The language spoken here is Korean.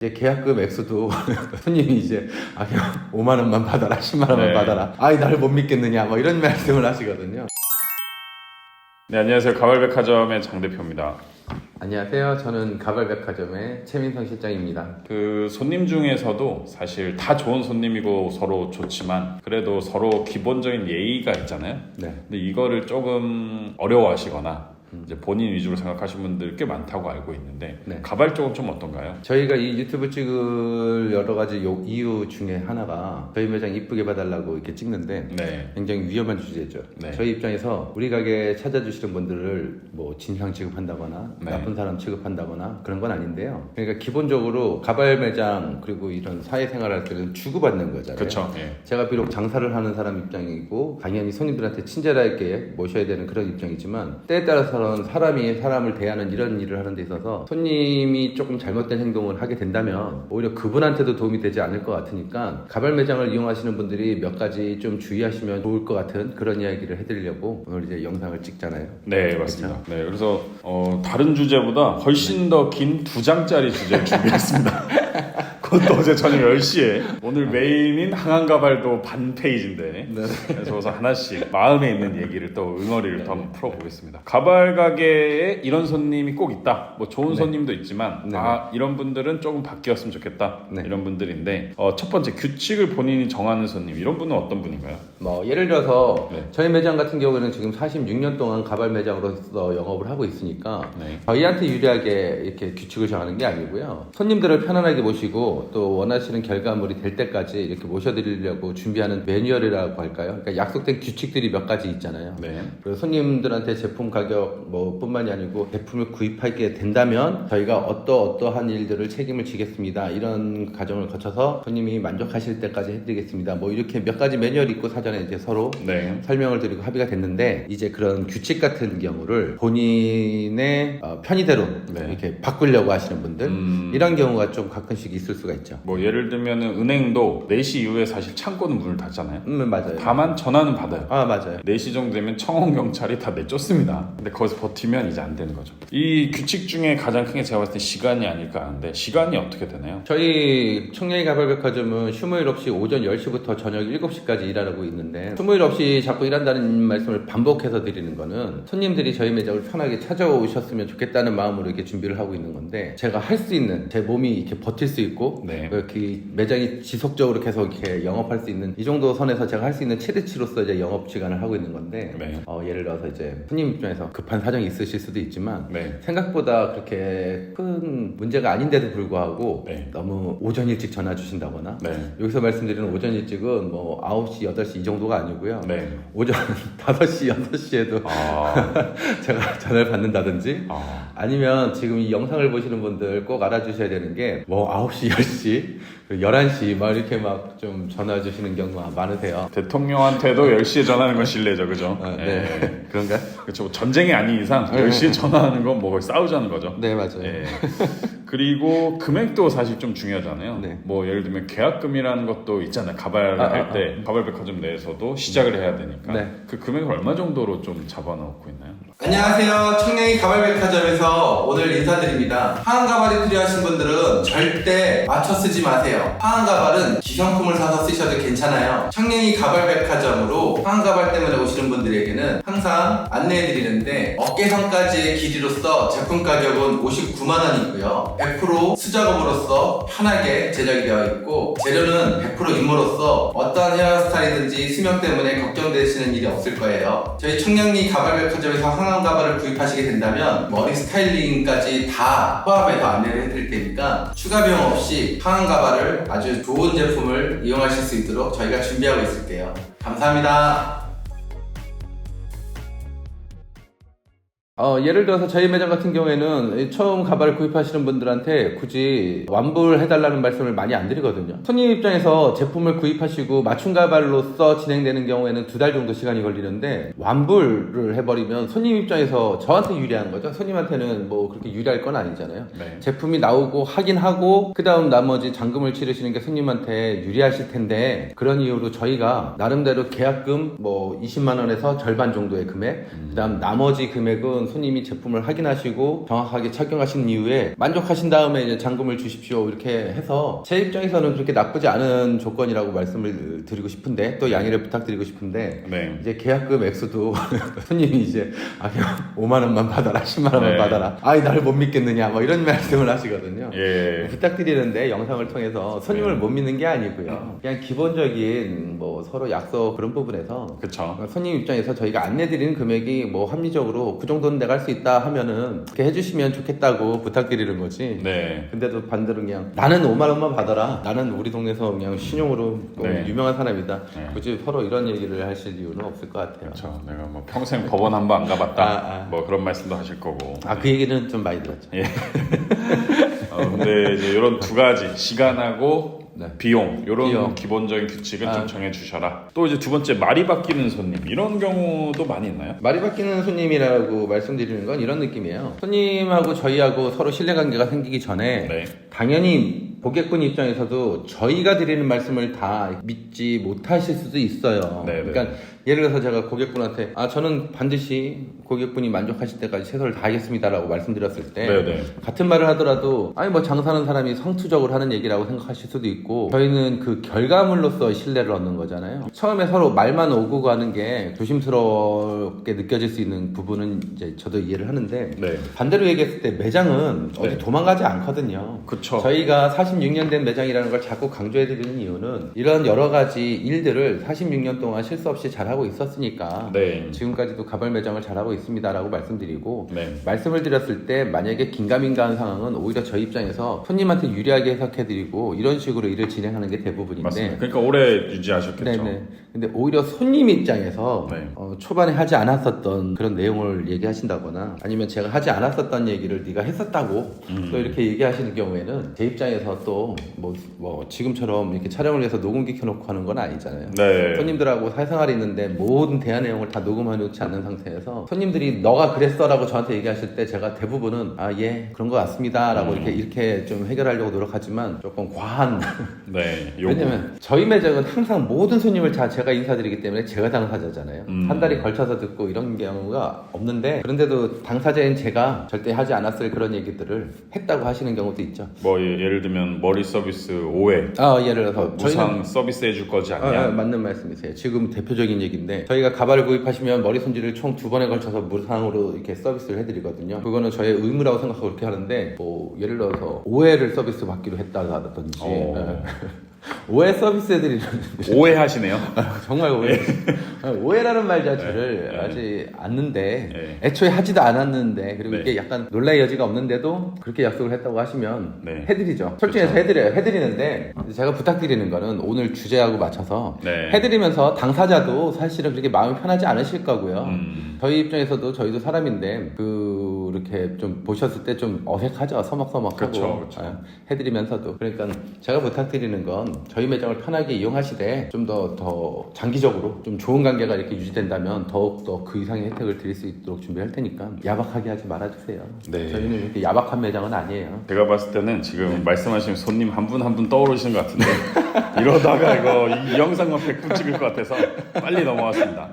이제 계약금 액수도 손님이 이제 그냥 5만 원만 받아라, 10만 원만 네. 받아라. 나를 못 믿겠느냐, 뭐 이런 말씀을 하시거든요. 네, 안녕하세요. 가발백화점의 장 대표입니다. 안녕하세요. 저는 가발백화점의 최민성 실장입니다. 그 손님 중에서도 사실 다 좋은 손님이고 서로 좋지만 그래도 서로 기본적인 예의가 있잖아요. 네. 근데 이거를 조금 어려워하시거나 이제 본인 위주로 생각하시는 분들 꽤 많다고 알고 있는데 네. 가발 쪽은 좀 어떤가요? 저희가 이 유튜브 찍을 여러 가지 이유 중에 하나가 저희 매장 이쁘게 봐달라고 이렇게 찍는데 네. 굉장히 위험한 주제죠. 네. 저희 입장에서 우리 가게 찾아주시는 분들을 뭐 진상 취급한다거나 네. 나쁜 사람 취급한다거나 그런 건 아닌데요. 그러니까 기본적으로 가발 매장 그리고 이런 사회생활할 때는 주고받는 거잖아요. 그렇죠. 예. 제가 비록 장사를 하는 사람 입장이고 당연히 손님들한테 친절하게 모셔야 되는 그런 입장이지만 때에 따라서는 사람이 사람을 대하는 이런 일을 하는 데 있어서 손님이 조금 잘못된 행동을 하게 된다면 오히려 그분한테도 도움이 되지 않을 것 같으니까 가발 매장을 이용하시는 분들이 몇 가지 좀 주의하시면 좋을 것 같은 그런 이야기를 해드리려고 오늘 이제 영상을 찍잖아요. 네, 맞습니다. 네, 그래서 다른 주제보다 훨씬 더 긴 2장짜리 주제를 준비했습니다. 그것도 어제 저녁 10시에 오늘 메인인 항암가발도 반 페이지인데 네. 그래서 하나씩 마음에 있는 얘기를 또 응어리를 또 한번 풀어보겠습니다. 가발 가게에 이런 손님이 꼭 있다. 뭐 좋은 네. 손님도 있지만 네. 이런 분들은 조금 바뀌었으면 좋겠다. 네. 이런 분들인데 첫 번째 규칙을 본인이 정하는 손님 이런 분은 어떤 분인가요? 뭐 예를 들어서 네. 저희 매장 같은 경우에는 지금 46년 동안 가발 매장으로서 영업을 하고 있으니까 네. 저희한테 유리하게 이렇게 규칙을 정하는 게 아니고요. 손님들을 편안하게 모시고 또 원하시는 결과물이 될 때까지 이렇게 모셔드리려고 준비하는 매뉴얼이라고 할까요? 그러니까 약속된 규칙들이 몇 가지 있잖아요. 네. 그리고 손님들한테 제품 가격 뭐 뿐만이 아니고 제품을 구입하게 된다면 저희가 어떠한 일들을 책임을 지겠습니다. 이런 과정을 거쳐서 손님이 만족하실 때까지 해드리겠습니다. 뭐 이렇게 몇 가지 매뉴얼이 있고 사전에 이제 서로 네. 설명을 드리고 합의가 됐는데 이제 그런 규칙 같은 경우를 본인의 편의대로 네. 이렇게 바꾸려고 하시는 분들 이런 경우가 좀 가끔씩 있을 수가 있죠. 뭐 예를 들면 은행도 4시 이후에 사실 창고는 문을 닫잖아요. 맞아요. 다만 전화는 받아요. 맞아요. 4시 정도 되면 청원 경찰이 다 내쫓습니다. 근데 거기서 버티면 이제 안 되는 거죠. 이 규칙 중에 가장 큰 게 제가 봤을 때 시간이 아닐까 하는데 시간이 어떻게 되나요? 저희 청량리 가발백화점은 휴무일 없이 오전 10시부터 저녁 7시까지 일하고 있는데 휴무일 없이 자꾸 일한다는 말씀을 반복해서 드리는 거는 손님들이 저희 매장을 편하게 찾아오셨으면 좋겠다는 마음으로 이렇게 준비를 하고 있는 건데 제가 할 수 있는 제 몸이 이렇게 버틸 수 있고 네. 이렇게 매장이 지속적으로 계속 이렇게 영업할 수 있는 이 정도 선에서 제가 할 수 있는 최대치로서 이제 영업 시간을 하고 있는 건데 네. 예를 들어서 이제 손님 입장에서 급한 사정이 있으실 수도 있지만 네. 생각보다 그렇게 큰 문제가 아닌데도 불구하고 네. 너무 오전 일찍 전화 주신다거나 네. 여기서 말씀드리는 오전 일찍은 뭐 9시, 8시 이 정도가 아니고요. 네. 오전 5시, 6시에도 제가 전화를 받는다든지 아니면 지금 이 영상을 보시는 분들 꼭 알아주셔야 되는 게 뭐 9시, 10시, 11시 막 이렇게 막 좀 전화 주시는 경우가 많으세요. 대통령한테도 10시에 전화하는 건 실례죠, 그죠? 네. 그런가요? 그렇죠. 뭐 전쟁이 아닌 이상 10시에 전화하는 건 뭐 싸우자는 거죠. 네, 맞아요. 예. 그리고 금액도 사실 좀 중요하잖아요. 네. 뭐 예를 들면 계약금이라는 것도 있잖아요. 가발을 할 때 가발백화점 내에서도 시작을 해야 되니까 네. 그 금액을 얼마 정도로 좀 잡아놓고 있나요? 안녕하세요. 청량리 가발백화점에서 오늘 인사드립니다. 하한 가발이 필요하신 분들은 절대 맞춰 쓰지 마세요. 하한 가발은 기성품을 사서 쓰셔도 괜찮아요. 청량리 가발백화점으로 하한 가발 때문에 오시는 분들에게는 항상 안내해드리는데 어깨선까지의 길이로서 제품 가격은 59만 원이고요. 100% 수작업으로서 편하게 제작이 되어 있고 재료는 100% 임무로서 어떠한 헤어스타일이든지 수명 때문에 걱정되시는 일이 없을 거예요. 저희 청량리 가발백화점에서 항암 가발을 구입하시게 된다면 머리 스타일링까지 다 포함해서 안내를 해드릴 테니까 추가 비용 없이 항암 가발을 아주 좋은 제품을 이용하실 수 있도록 저희가 준비하고 있을게요. 감사합니다. 예를 들어서 저희 매장 같은 경우에는 처음 가발을 구입하시는 분들한테 굳이 완불해달라는 말씀을 많이 안 드리거든요. 손님 입장에서 제품을 구입하시고 맞춤 가발로서 진행되는 경우에는 2달 정도 시간이 걸리는데 완불을 해버리면 손님 입장에서 저한테 유리한 거죠. 손님한테는 뭐 그렇게 유리할 건 아니잖아요. 네. 제품이 나오고 확인하고 그 다음 나머지 잔금을 치르시는 게 손님한테 유리하실 텐데 그런 이유로 저희가 나름대로 계약금 뭐 20만 원에서 절반 정도의 금액 그 다음 나머지 금액은 손님이 제품을 확인하시고 정확하게 착용하신 이후에 만족하신 다음에 이제 잔금을 주십시오 이렇게 해서 제 입장에서는 그렇게 나쁘지 않은 조건이라고 말씀을 드리고 싶은데 또 양해를 부탁드리고 싶은데 네. 이제 계약금 액수도 손님이 이제 그냥 5만 원만 받아라 10만 원만 네. 받아라 아이 나를 못 믿겠느냐 뭐 이런 말씀을 하시거든요. 예. 부탁드리는데 영상을 통해서 손님을 못 믿는 게 아니고요. 그냥 기본적인 뭐 서로 약속 그런 부분에서 그쵸. 손님 입장에서 저희가 안내드리는 금액이 뭐 합리적으로 그 정도는 내가 할 수 있다 하면은 그렇게 해주시면 좋겠다고 부탁드리는 거지. 네. 근데도 반대로 그냥 나는 5만 원만 받아라. 나는 우리 동네에서 그냥 신용으로 뭐 네. 유명한 사람이다. 네. 굳이 서로 이런 얘기를 하실 이유는 없을 것 같아요. 그렇죠. 내가 뭐 평생 법원 한 번 안 가봤다. 아. 뭐 그런 말씀도 하실 거고. 그 얘기는 좀 많이 들었죠. 예. 근데 이제 이런 두 가지 시간하고 네. 비용 이런 비용. 기본적인 규칙은 좀 정해주셔라. 또 이제 두 번째 말이 바뀌는 손님 이런 경우도 많이 있나요? 말이 바뀌는 손님이라고 말씀드리는 건 이런 느낌이에요. 손님하고 저희하고 서로 신뢰관계가 생기기 전에 네. 당연히 고객분 입장에서도 저희가 드리는 말씀을 다 믿지 못하실 수도 있어요. 네네. 그러니까 예를 들어서 제가 고객분한테 저는 반드시 고객분이 만족하실 때까지 최선을 다하겠습니다라고 말씀드렸을 때 네네. 같은 말을 하더라도 뭐 장사하는 사람이 성투적으로 하는 얘기라고 생각하실 수도 있고 저희는 그 결과물로서 신뢰를 얻는 거잖아요. 처음에 서로 말만 오고 가는 게 조심스럽게 느껴질 수 있는 부분은 이제 저도 이해를 하는데 네. 반대로 얘기했을 때 매장은 네. 어디 도망가지 않거든요. 그쵸. 저희가 46년 된 매장이라는 걸 자꾸 강조해드리는 이유는 이런 여러 가지 일들을 46년 동안 실수 없이 잘하고 있었으니까 네. 지금까지도 가발 매장을 잘하고 있습니다라고 말씀드리고 네. 말씀을 드렸을 때 만약에 긴가민가한 상황은 오히려 저희 입장에서 손님한테 유리하게 해석해드리고 이런 식으로 일을 진행하는 게 대부분인데 맞습니다. 그러니까 오래 유지하셨겠죠. 네네. 근데 오히려 손님 입장에서 네. 초반에 하지 않았었던 그런 내용을 얘기하신다거나 아니면 제가 하지 않았었던 얘기를 네가 했었다고 또 이렇게 얘기하시는 경우에는 제 입장에서 또 뭐 지금처럼 이렇게 촬영을 위해서 녹음기 켜놓고 하는 건 아니잖아요. 네. 손님들하고 사생활이 있는데 모든 대화 내용을 다 녹음해 놓지 않는 상태에서 손님들이 너가 그랬어라고 저한테 얘기하실 때 제가 대부분은 예 그런 것 같습니다 라고 이렇게 좀 해결하려고 노력하지만 조금 과한 네. 왜냐면 저희 매장은 항상 모든 손님을 다 제가 인사드리기 때문에 제가 당사자잖아요. 한 달이 걸쳐서 듣고 이런 경우가 없는데 그런데도 당사자인 제가 절대 하지 않았을 그런 얘기들을 했다고 하시는 경우도 있죠. 뭐 예를 들면 머리 서비스 5회 예를 들어서 무상 서비스 해줄 거지 않냐? 맞는 말씀이세요. 지금 대표적인 얘기인데 저희가 가발을 구입하시면 머리 손질을 총 2번에 걸쳐서 무상으로 이렇게 서비스를 해드리거든요. 그거는 저의 의무라고 생각하고 그렇게 하는데 뭐 예를 들어서 5회를 서비스 받기로 했다든지 5회 서비스 해드리는 5회 하시네요. 정말 오해라는 말 자체를 하지 않는데 네. 애초에 하지도 않았는데 그리고 네. 이게 약간 논란의 여지가 없는데도 그렇게 약속을 했다고 하시면 네. 해드리죠. 솔직해서 해드리는데 제가 부탁드리는 거는 오늘 주제하고 맞춰서 네. 해드리면서 당사자도 사실은 그렇게 마음이 편하지 않으실 거고요. 저희 입장에서도 저희도 사람인데 그렇게 좀 보셨을 때 좀 어색하죠. 서먹서먹하고 그쵸. 해드리면서도 그러니까 제가 부탁드리는 건 저희 매장을 편하게 이용하시되 좀 더 장기적으로 좀 좋은 관계가 이렇게 유지된다면 더욱더 그 이상의 혜택을 드릴 수 있도록 준비할 테니까 야박하게 하지 말아주세요. 네. 저희는 이렇게 야박한 매장은 아니에요. 제가 봤을 때는 지금 말씀하신 손님 한 분 한 분 떠오르시는 것 같은데 이러다가 이 영상만 100분 찍을 것 같아서 빨리 넘어갔습니다.